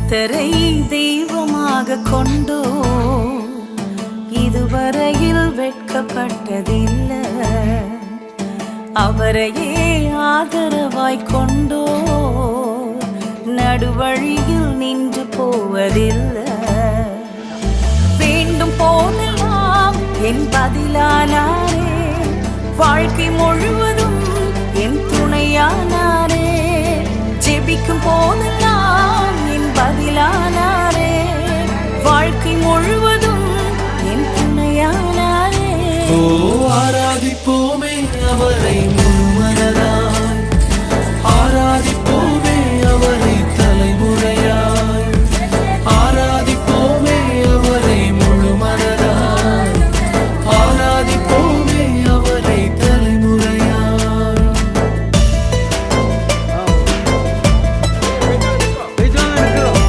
கர்த்தரை தெய்வமாக கொண்டோ இதுவரையில் வெட்கப்பட்டதில்லை. அவரையே ஆதரவாய் கொண்டோ நடுவழியில் நின்று போவதில்லை. வேண்டும் போதெல்லாம் என் பதிலானாரே, வாழ்க்கை முழுவதும் என் துணையான